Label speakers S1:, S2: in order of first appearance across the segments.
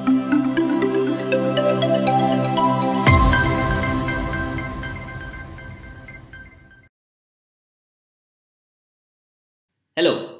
S1: Hello,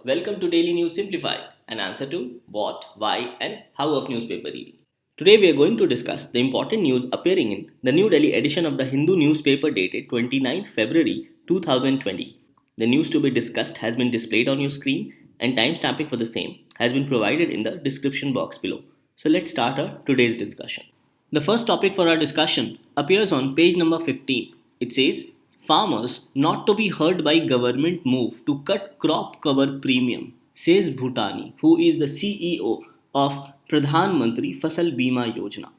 S1: welcome to Daily News Simplified, an answer to what, why, and how of newspaper reading. Today we are going to discuss the important news appearing in the New Delhi edition of the Hindu newspaper dated 29th February 2020. The news to be discussed has been displayed on your screen and timestamping for the same has been provided in the description box below. So let's start our today's discussion. The first topic for our discussion appears on page number 15. It says, farmers not to be hurt by government move to cut crop cover premium, says Bhutani, who is the CEO of Pradhan Mantri Fasal Bima Yojana.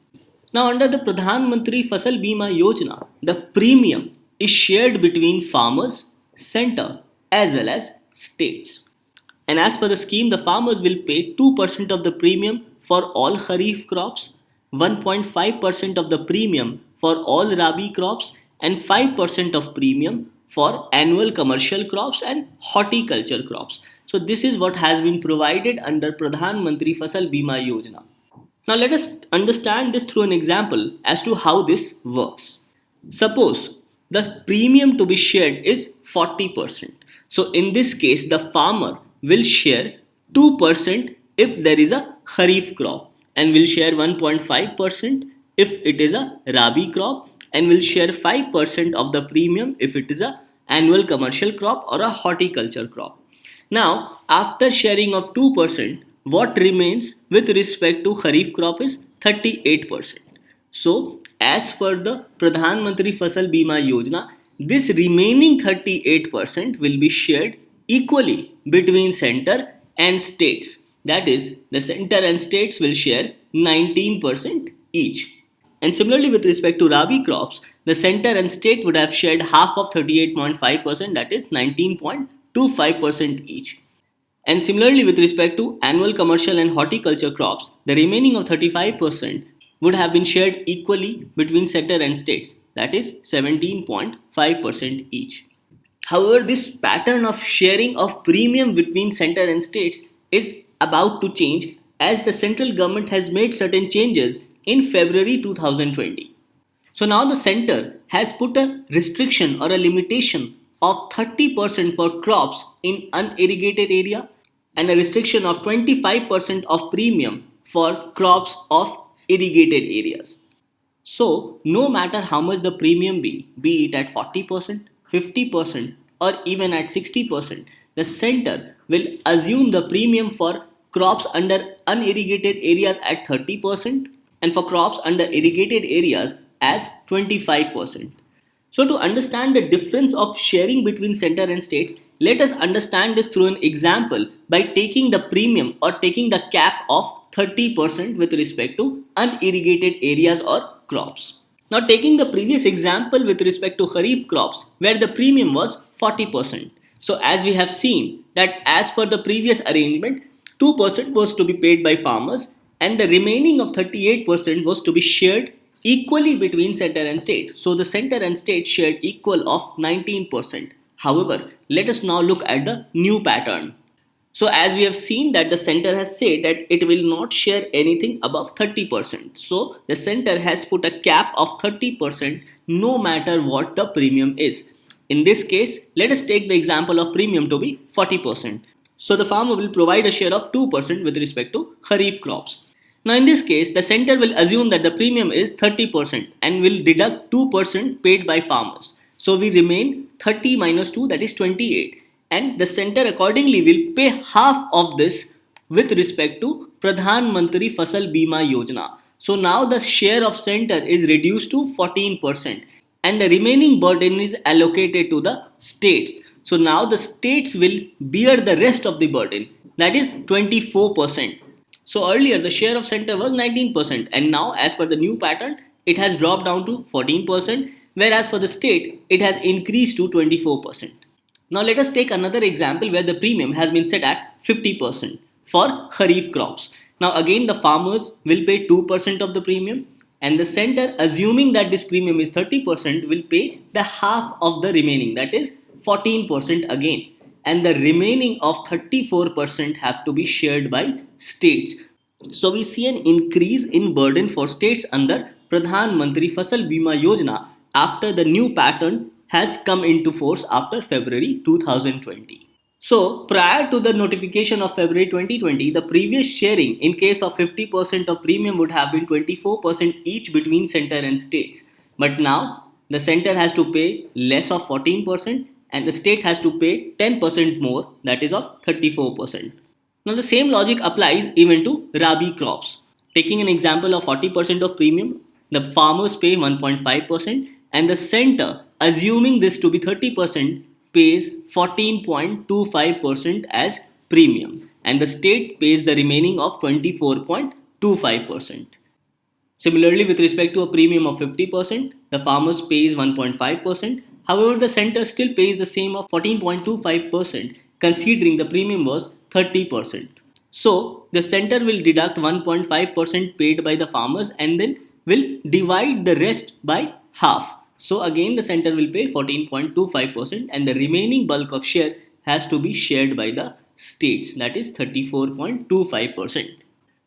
S1: Now, under the Pradhan Mantri Fasal Bima Yojana, the premium is shared between farmers, center, as well as states. And as per the scheme, the farmers will pay 2% of the premium for all Kharif crops, 1.5% of the premium for all Rabi crops, and 5% of premium for annual commercial crops and horticulture crops. So this is what has been provided under Pradhan Mantri Fasal Bima Yojana. Now let us understand this through an example as to how this works. Suppose the premium to be shared is 40%. So in this case, the farmer will share 2% if there is a Kharif crop, and will share 1.5% if it is a Rabi crop, and will share 5% of the premium if it is a annual commercial crop or a horticulture crop. Now, after sharing of 2%, what remains with respect to Kharif crop is 38%. So, as per the Pradhan Mantri Fasal Bima Yojana, this remaining 38% will be shared equally between center and states. That is, the center and states will share 19% each. And similarly, with respect to Rabi crops, the center and state would have shared half of 38.5%, that is 19.25% each. And similarly, with respect to annual commercial and horticulture crops, the remaining of 35% would have been shared equally between center and states, that is 17.5% each. However, this pattern of sharing of premium between center and states is about to change, as the central government has made certain changes in February 2020. So now the center has put a restriction or a limitation of 30% for crops in unirrigated area and a restriction of 25% of premium for crops of irrigated areas. So no matter how much the premium be it at 40%, 50% or even at 60%, the center will assume the premium for crops under unirrigated areas at 30% and for crops under irrigated areas as 25%. So to understand the difference of sharing between center and states, let us understand this through an example by taking the premium or taking the cap of 30% with respect to unirrigated areas or crops. Now taking the previous example with respect to Kharif crops where the premium was 40%. So as we have seen that as per the previous arrangement, 2% was to be paid by farmers and the remaining of 38% was to be shared equally between center and state. So the center and state shared equal of 19%. However, let us now look at the new pattern. So as we have seen that the center has said that it will not share anything above 30%. So the center has put a cap of 30% no matter what the premium is. In this case, let us take the example of premium to be 40%. So the farmer will provide a share of 2% with respect to Kharif crops. Now in this case, the center will assume that the premium is 30% and will deduct 2% paid by farmers. So we remain 30 minus 2, that is 28. And the center accordingly will pay half of this with respect to Pradhan Mantri Fasal Bima Yojana. So now the share of center is reduced to 14% and the remaining burden is allocated to the states. So now the states will bear the rest of the burden, that is 24%. So earlier the share of center was 19% and now as per the new pattern it has dropped down to 14%, whereas for the state it has increased to 24%. Now let us take another example where the premium has been set at 50% for Kharif crops. Now again the farmers will pay 2% of the premium and the center, assuming that this premium is 30%, will pay the half of the remaining, that is 14% again, and the remaining of 34% have to be shared by states. So we see an increase in burden for states under Pradhan Mantri Fasal Bima Yojana after the new pattern has come into force after February 2020. So, prior to the notification of February 2020, the previous sharing in case of 50% of premium would have been 24% each between center and states. But now, the center has to pay less of 14% and the state has to pay 10% more, that is of 34%. Now, the same logic applies even to Rabi crops. Taking an example of 40% of premium, the farmers pay 1.5% and the center, assuming this to be 30%, pays 14.25% as premium and the state pays the remaining of 24.25%. Similarly, with respect to a premium of 50%, the farmers pays 1.5%. However, the center still pays the same of 14.25% considering the premium was 30%. So, the center will deduct 1.5% paid by the farmers and then will divide the rest by half. So, again the center will pay 14.25% and the remaining bulk of share has to be shared by the states, that is 34.25%.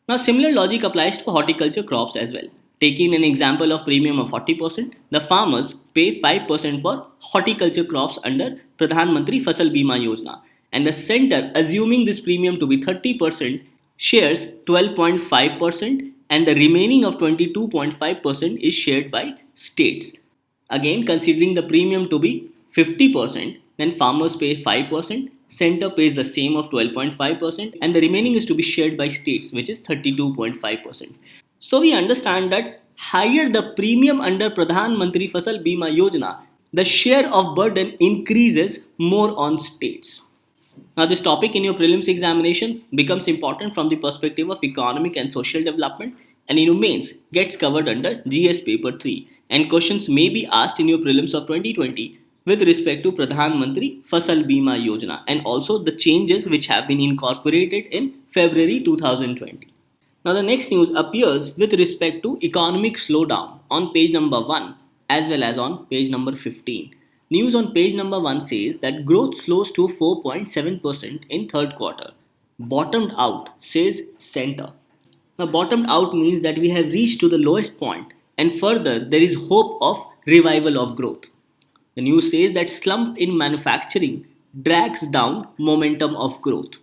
S1: Now, similar logic applies to horticulture crops as well. Taking an example of premium of 40%, the farmers pay 5% for horticulture crops under Pradhan Mantri Fasal Bima Yojana, and the center, assuming this premium to be 30%, shares 12.5%, and the remaining of 22.5% is shared by states. Again, considering the premium to be 50%, then farmers pay 5%, center pays the same of 12.5%, and the remaining is to be shared by states, which is 32.5%. So we understand that higher the premium under Pradhan Mantri Fasal Bima Yojana, the share of burden increases more on states. Now, this topic in your prelims examination becomes important from the perspective of economic and social development, and in your mains gets covered under GS paper 3, and questions may be asked in your prelims of 2020 with respect to Pradhan Mantri Fasal Bima Yojana and also the changes which have been incorporated in February 2020. Now, the next news appears with respect to economic slowdown on page number 1 as well as on page number 15. News on page number 1 says that growth slows to 4.7% in third quarter. Bottomed out, says center. Now, bottomed out means that we have reached to the lowest point and further there is hope of revival of growth. The news says that slump in manufacturing drags down momentum of growth.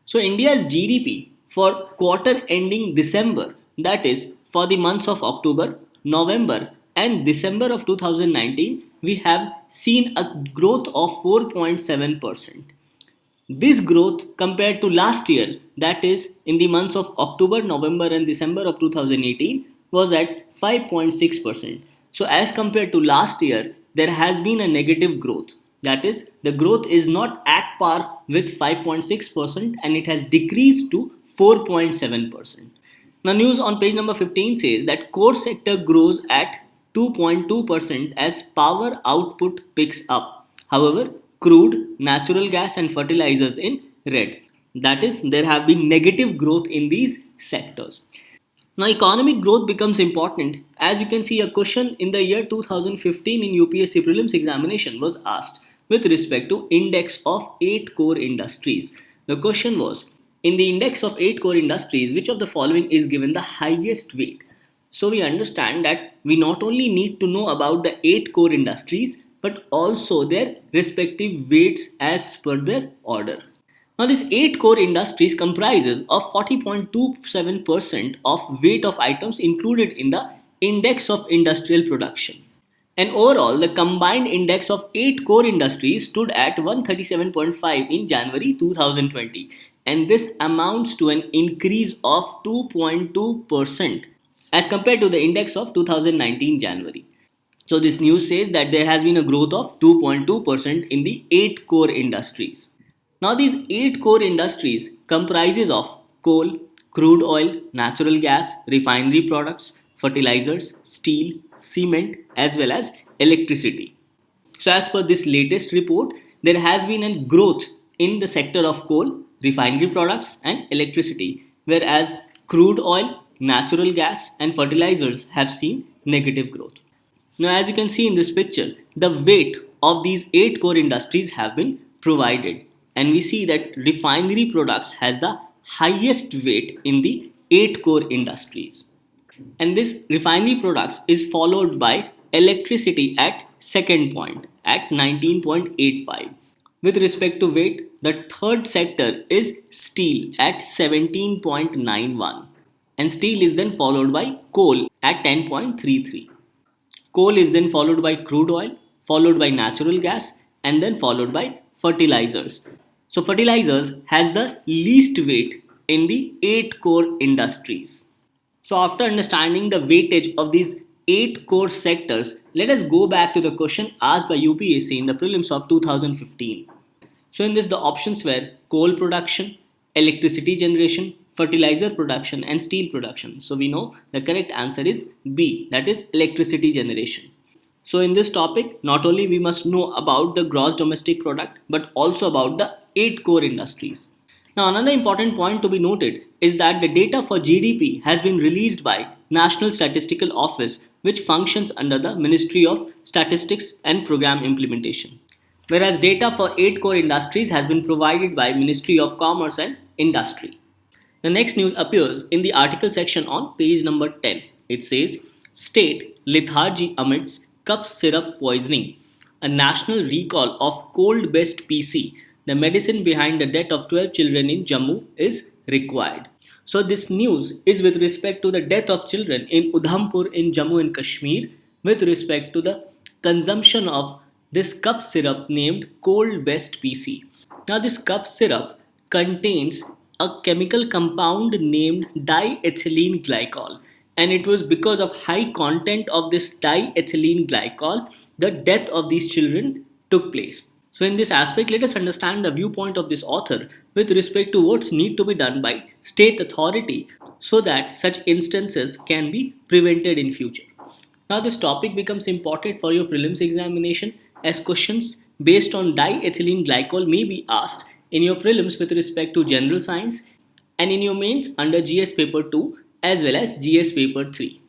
S1: So, India's GDP for quarter ending December, that is for the months of October, November, and December of 2019, we have seen a growth of 4.7%. This growth compared to last year, that is in the months of October, November, and December of 2018, was at 5.6%. So, as compared to last year, there has been a negative growth. That is, the growth is not at par with 5.6% and it has decreased to 4.7%. Now, news on page number 15 says that core sector grows at 2.2% as power output picks up. However, crude, natural gas, and fertilizers in red. That is, there have been negative growth in these sectors. Now, economic growth becomes important. As you can see, a question in the year 2015 in UPSC prelims examination was asked with respect to index of 8 core industries. The question was, in the index of 8 core industries, which of the following is given the highest weight? So we understand that we not only need to know about the 8 core industries but also their respective weights as per their order. Now, this 8 core industries comprises of 40.27% of weight of items included in the index of industrial production. And overall, the combined index of 8 core industries stood at 137.5 in January 2020, and this amounts to an increase of 2.2% as compared to the index of 2019 January. So this news says that there has been a growth of 2.2% in the 8 core industries. Now these 8 core industries comprises of coal, crude oil, natural gas, refinery products, fertilizers, steel, cement as well as electricity. So as per this latest report, there has been a growth in the sector of coal, refinery products and electricity, whereas crude oil, natural gas and fertilizers have seen negative growth. Now, as you can see in this picture, the weight of these 8 core industries have been provided, and we see that refinery products has the highest weight in the 8 core industries. And this refinery products is followed by electricity at second point at 19.85. With respect to weight, the third sector is steel at 17.91, and steel is then followed by coal at 10.33. Coal is then followed by crude oil, followed by natural gas, and then followed by fertilizers. So fertilizers has the least weight in the 8 core industries. So after understanding the weightage of these 8 core sectors, let us go back to the question asked by UPSC in the prelims of 2015. So in this the options were coal production, electricity generation, fertilizer production and steel production. So we know the correct answer is B, that is electricity generation. So in this topic, not only we must know about the gross domestic product but also about the 8 core industries. Now another important point to be noted is that the data for GDP has been released by National Statistical Office, which functions under the Ministry of Statistics and Program Implementation, whereas data for 8 core industries has been provided by Ministry of Commerce and Industry. The next news appears in the article section on page number 10. It says, State lethargy amidst cough syrup poisoning. A national recall of cold-based PC, the medicine behind the death of 12 children in Jammu, is required. So this news is with respect to the death of children in Udhampur in Jammu and Kashmir with respect to the consumption of this cough syrup named cold-based PC. Now this cough syrup contains a chemical compound named diethylene glycol, and it was because of high content of this diethylene glycol the death of these children took place. So in this aspect, let us understand the viewpoint of this author with respect to what's need to be done by state authority so that such instances can be prevented in future. Now this topic becomes important for your prelims examination as questions based on diethylene glycol may be asked in your prelims with respect to general science and in your mains under GS paper 2 as well as GS paper 3.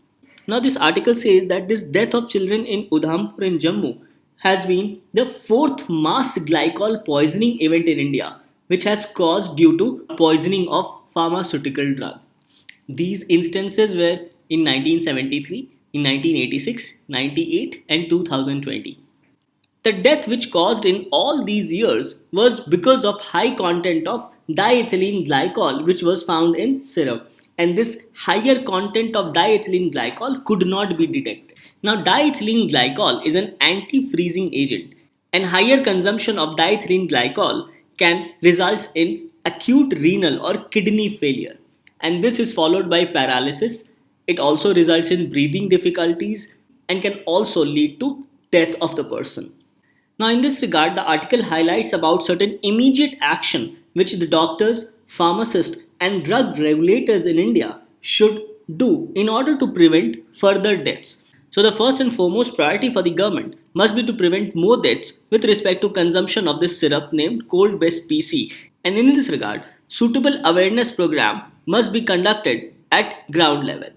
S1: Now this article says that this death of children in Udhampur in Jammu has been the fourth mass glycol poisoning event in India, which has caused due to poisoning of pharmaceutical drug. These instances were in 1973, in 1986, 98 and 2020. The death which caused in all these years was because of high content of diethylene glycol which was found in syrup, and this higher content of diethylene glycol could not be detected. Now diethylene glycol is an anti-freezing agent, and higher consumption of diethylene glycol can result in acute renal or kidney failure, and this is followed by paralysis. It also results in breathing difficulties and can also lead to death of the person. Now in this regard, the article highlights about certain immediate action which the doctors, pharmacists and drug regulators in India should do in order to prevent further deaths. So the first and foremost priority for the government must be to prevent more deaths with respect to consumption of this syrup named cold-based PC, and in this regard, suitable awareness program must be conducted at ground level.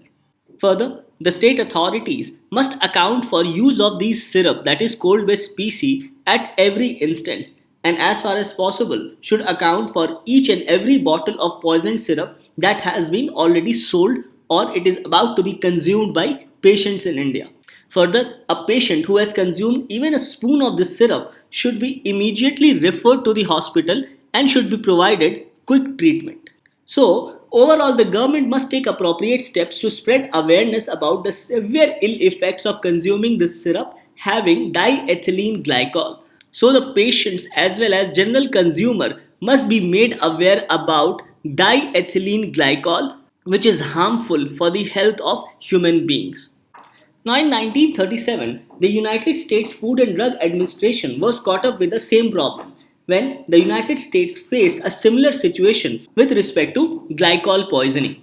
S1: Further, the state authorities must account for use of these syrup, that is cold-based PC, at every instance, and as far as possible should account for each and every bottle of poisoned syrup that has been already sold or it is about to be consumed by patients in India. Further, a patient who has consumed even a spoon of this syrup should be immediately referred to the hospital and should be provided quick treatment. So, overall, the government must take appropriate steps to spread awareness about the severe ill effects of consuming this syrup having diethylene glycol. So the patients as well as general consumer must be made aware about diethylene glycol, which is harmful for the health of human beings. Now in 1937, the United States Food and Drug Administration was caught up with the same problem when the United States faced a similar situation with respect to glycol poisoning.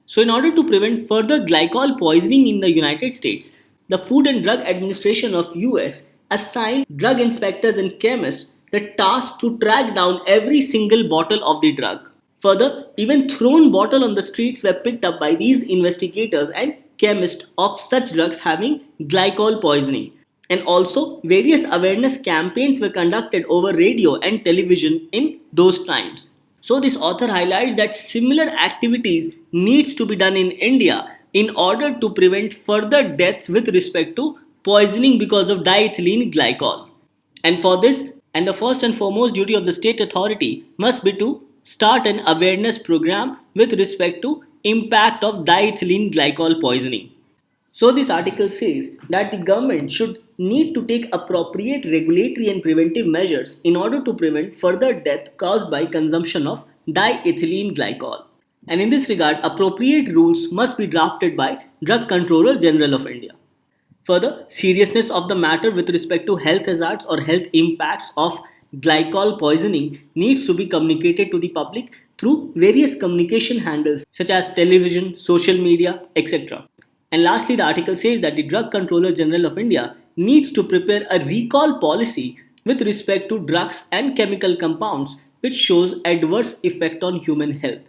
S1: So in order to prevent further glycol poisoning in the United States, the Food and Drug Administration of US assigned drug inspectors and chemists the task to track down every single bottle of the drug. Further, even thrown bottles on the streets were picked up by these investigators and chemists of such drugs having glycol poisoning. And also, various awareness campaigns were conducted over radio and television in those times. So this author highlights that similar activities needs to be done in India in order to prevent further deaths with respect to poisoning because of diethylene glycol. And for this, and the first and foremost duty of the state authority must be to start an awareness program with respect to impact of diethylene glycol poisoning. So this article says that the government should need to take appropriate regulatory and preventive measures in order to prevent further death caused by consumption of diethylene glycol. And in this regard, appropriate rules must be drafted by Drug Controller General of India. Further, seriousness of the matter with respect to health hazards or health impacts of glycol poisoning needs to be communicated to the public through various communication handles such as television, social media, etc. And lastly, the article says that the Drug Controller General of India needs to prepare a recall policy with respect to drugs and chemical compounds which shows adverse effect on human health.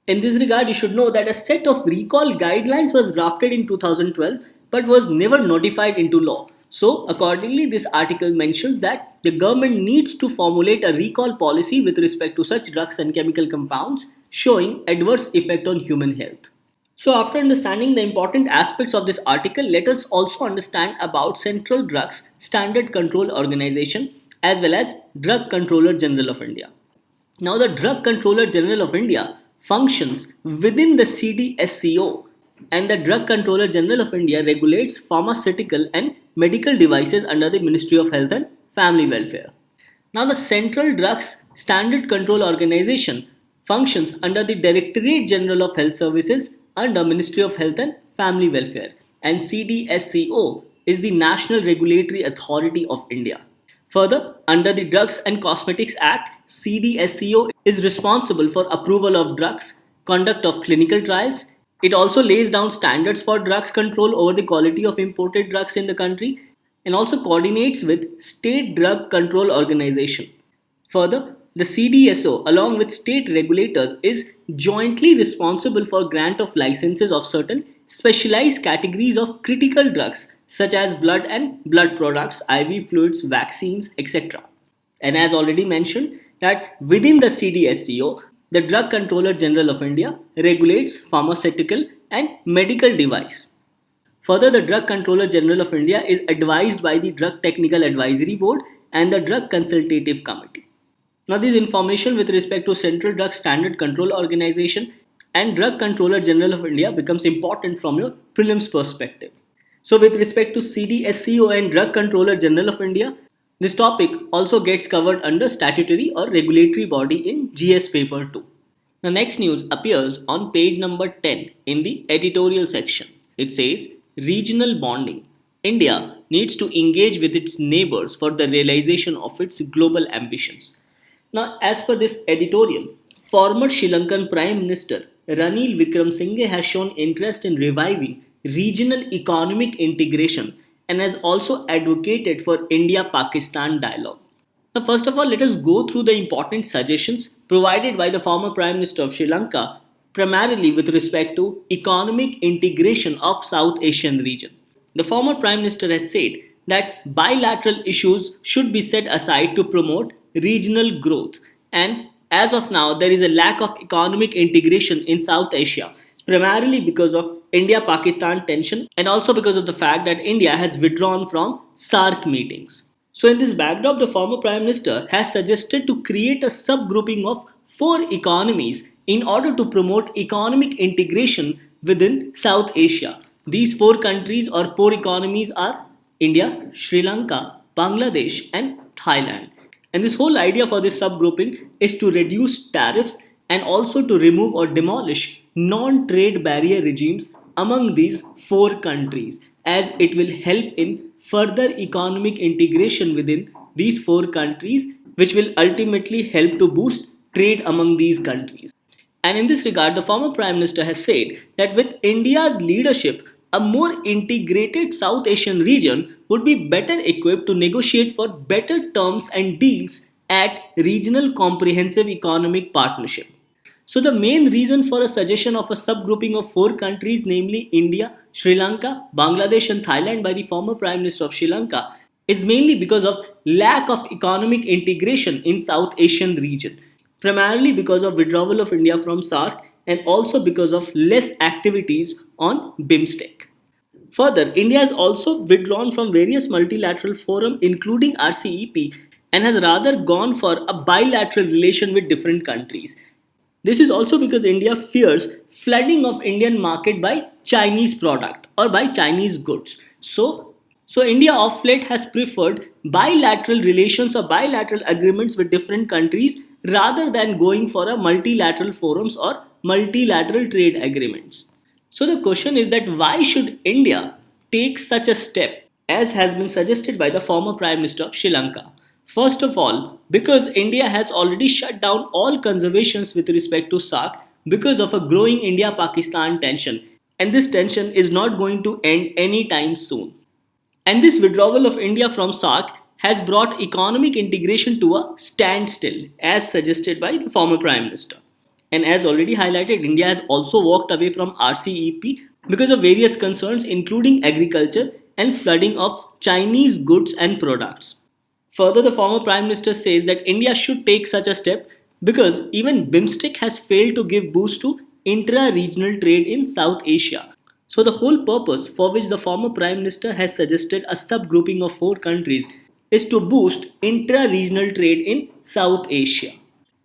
S1: In this regard, you should know that a set of recall guidelines was drafted in 2012 but was never notified into law. So, accordingly, this article mentions that the government needs to formulate a recall policy with respect to such drugs and chemical compounds showing adverse effect on human health. So, after understanding the important aspects of this article, let us also understand about Central Drugs Standard Control Organization as well as Drug Controller General of India. Now, the Drug Controller General of India functions within the CDSCO, and the Drug Controller General of India regulates pharmaceutical and medical devices under the Ministry of Health and Family Welfare. Now, the Central Drugs Standard Control Organization functions under the Directorate General of Health Services under Ministry of Health and Family Welfare, and CDSCO is the National Regulatory Authority of India. Further, under the Drugs and Cosmetics Act, CDSCO is responsible for approval of drugs, conduct of clinical trials. It also lays down standards for drugs control over the quality of imported drugs in the country and also coordinates with State Drug Control Organization. Further, the CDSO along with state regulators is jointly responsible for grant of licenses of certain specialized categories of critical drugs such as blood and blood products, IV fluids, vaccines, etc. And as already mentioned, that within the CDSCO, the Drug Controller General of India regulates pharmaceutical and medical device. Further, the Drug Controller General of India is advised by the Drug Technical Advisory Board and the Drug Consultative Committee. Now, this information with respect to Central Drug Standard Control Organization and Drug Controller General of India becomes important from your prelims perspective. So, with respect to CDSCO and Drug Controller General of India, this topic also gets covered under statutory or regulatory body in GS paper 2. The next news appears on page number 10 in the editorial section. It says, regional bonding. India needs to engage with its neighbors for the realization of its global ambitions. Now, as per this editorial, former Sri Lankan Prime Minister Ranil Wickremesinghe has shown interest in reviving regional economic integration and has also advocated for India-Pakistan dialogue. Now, first of all, let us go through the important suggestions provided by the former Prime Minister of Sri Lanka, primarily with respect to economic integration of South Asian region. The former Prime Minister has said that bilateral issues should be set aside to promote regional growth, and as of now, there is a lack of economic integration in South Asia, primarily because of India-Pakistan tension and also because of the fact that India has withdrawn from SAARC meetings. So in this backdrop, the former Prime Minister has suggested to create a subgrouping of 4 economies in order to promote economic integration within South Asia. These 4 countries or 4 economies are India, Sri Lanka, Bangladesh and Thailand. And this whole idea for this subgrouping is to reduce tariffs and also to remove or demolish non-trade barrier regimes among these 4 countries, as it will help in further economic integration within these 4 countries, which will ultimately help to boost trade among these countries. And in this regard, the former Prime Minister has said that with India's leadership, a more integrated South Asian region would be better equipped to negotiate for better terms and deals at regional comprehensive economic partnership. So the main reason for a suggestion of a subgrouping of 4 countries, namely India, Sri Lanka, Bangladesh and Thailand by the former Prime Minister of Sri Lanka is mainly because of lack of economic integration in South Asian region. primarily because of withdrawal of India from SAARC and also because of less activities on BIMSTEC. Further, India has also withdrawn from various multilateral forums, including RCEP, and has rather gone for a bilateral relation with different countries. This is also because India fears flooding of Indian market by Chinese product or by Chinese goods. So India of late has preferred bilateral relations or bilateral agreements with different countries rather than going for a multilateral forums or multilateral trade agreements. So the question is that why should India take such a step as has been suggested by the former Prime Minister of Sri Lanka? First of all, because India has already shut down all conservations with respect to SAARC because of a growing India-Pakistan tension, and this tension is not going to end anytime soon. And this withdrawal of India from SAARC has brought economic integration to a standstill, as suggested by the former Prime Minister. And as already highlighted, India has also walked away from RCEP because of various concerns, including agriculture and flooding of Chinese goods and products. Further, the former Prime Minister says that India should take such a step because even BIMSTEC has failed to give boost to intra-regional trade in South Asia. So the whole purpose for which the former Prime Minister has suggested a subgrouping of 4 countries is to boost intra-regional trade in South Asia.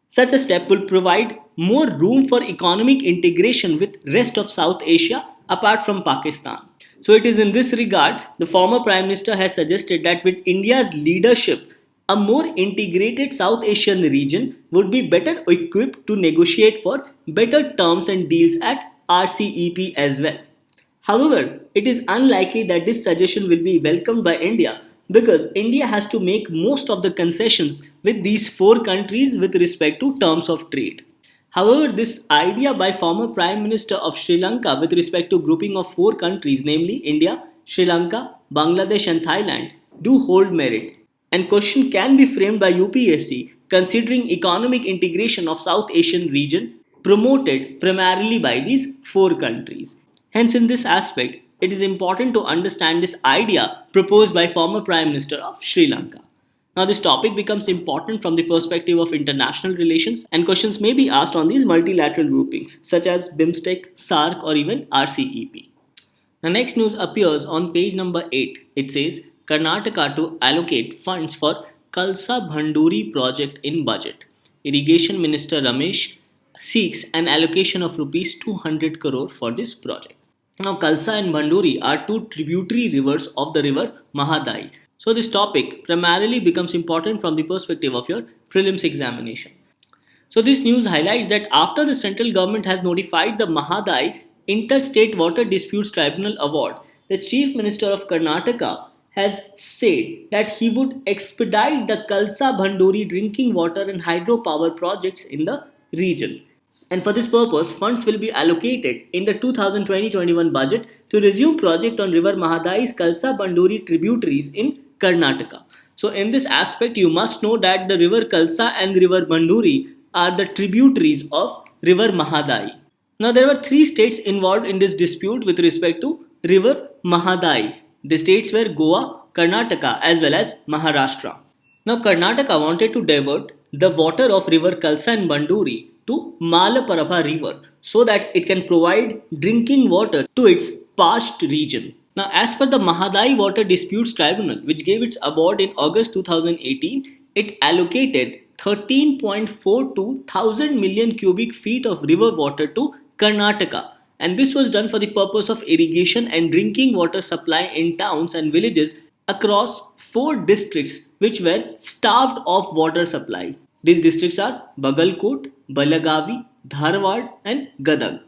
S1: Such a step will provide more room for economic integration with rest of South Asia apart from Pakistan. So it is in this regard the former Prime Minister has suggested that with India's leadership, a more integrated South Asian region would be better equipped to negotiate for better terms and deals at RCEP as well. However, it is unlikely that this suggestion will be welcomed by India because India has to make most of the concessions with these 4 countries with respect to terms of trade. However, this idea by former Prime Minister of Sri Lanka with respect to grouping of 4 countries, namely India, Sri Lanka, Bangladesh and Thailand, do hold merit. And question can be framed by UPSC considering economic integration of South Asian region promoted primarily by these 4 countries. Hence, in this aspect, it is important to understand this idea proposed by former Prime Minister of Sri Lanka. Now, this topic becomes important from the perspective of international relations, and questions may be asked on these multilateral groupings, such as BIMSTEC, SAARC, or even RCEP. The next news appears on page number 8. It says Karnataka to allocate funds for Kalsa-Banduri Project in budget. Irrigation Minister Ramesh seeks an allocation of rupees 200 crore for this project. Now, Kalsa and Banduri are 2 tributary rivers of the river Mahadai. So, this topic primarily becomes important from the perspective of your prelims examination. So, this news highlights that after the central government has notified the Mahadai Interstate Water Disputes Tribunal Award, the Chief Minister of Karnataka has said that he would expedite the Kalsa-Banduri drinking water and hydropower projects in the region. And for this purpose, funds will be allocated in the 2020-21 budget to resume project on River Mahadai's Kalsa-Banduri tributaries in Karnataka. So in this aspect, you must know that the River Kalsa and River Banduri are the tributaries of River Mahadai. Now there were 3 states involved in this dispute with respect to River Mahadai. The states were Goa, Karnataka as well as Maharashtra. Now Karnataka wanted to divert the water of River Kalsa and Banduri to Malaprabha river so that it can provide drinking water to its parched region. Now, as per the Mahadai Water Disputes Tribunal, which gave its award in August 2018, it allocated 13.42 thousand million cubic feet of river water to Karnataka, and this was done for the purpose of irrigation and drinking water supply in towns and villages across 4 districts which were starved of water supply. These districts are Bagalkot, Balagavi, Dharwad and Gadag.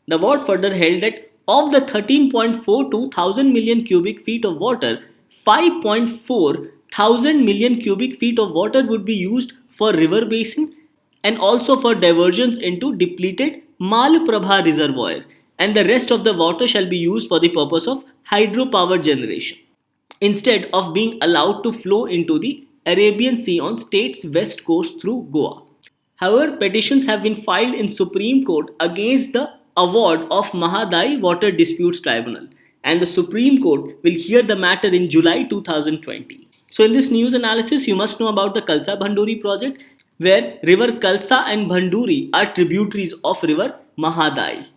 S1: The board further held that of the 13.42 thousand million cubic feet of water, 5.4 thousand million cubic feet of water would be used for river basin and also for diversions into depleted Malaprabha reservoir, and the rest of the water shall be used for the purpose of hydropower generation instead of being allowed to flow into the Arabian Sea on state's west coast through Goa. However, petitions have been filed in Supreme Court against the award of Mahadai Water Disputes Tribunal, and the Supreme Court will hear the matter in July 2020. So in this news analysis, you must know about the Kalsa-Banduri project, where river Kalsa and Banduri are tributaries of river Mahadai.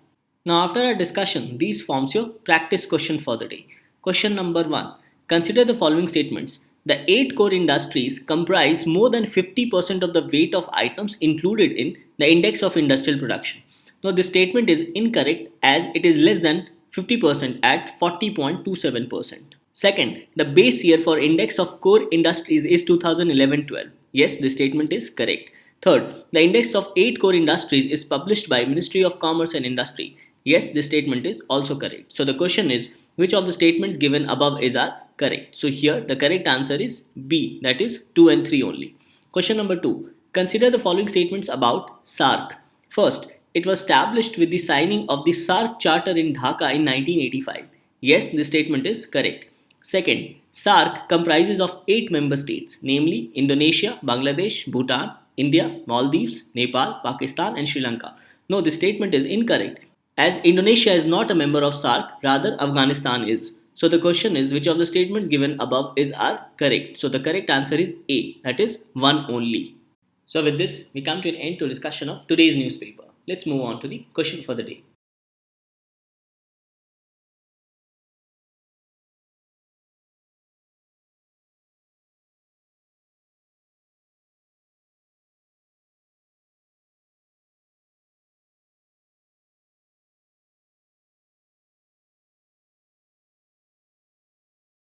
S1: Now, after our discussion, these forms your practice question for the day. Question number 1. Consider the following statements. The 8 core industries comprise more than 50% of the weight of items included in the index of industrial production. Now, this statement is incorrect as it is less than 50% at 40.27%. Second, the base year for index of core industries is 2011-12. Yes, this statement is correct. Third, the index of 8 core industries is published by Ministry of Commerce and Industry. Yes, this statement is also correct. So the question is, which of the statements given above are correct? So here the correct answer is B, that is 2 and 3 only. Question number 2. Consider the following statements about SAARC. First, it was established with the signing of the SAARC Charter in Dhaka in 1985. Yes, this statement is correct. Second, SAARC comprises of 8 member states, namely Indonesia, Bangladesh, Bhutan, India, Maldives, Nepal, Pakistan and Sri Lanka. No, this statement is incorrect as Indonesia is not a member of SAARC, rather Afghanistan is. So the question is, which of the statements given above are correct? So the correct answer is A, that is 1 only. So with this, we come to an end to discussion of today's newspaper. Let's move on to the question for the day.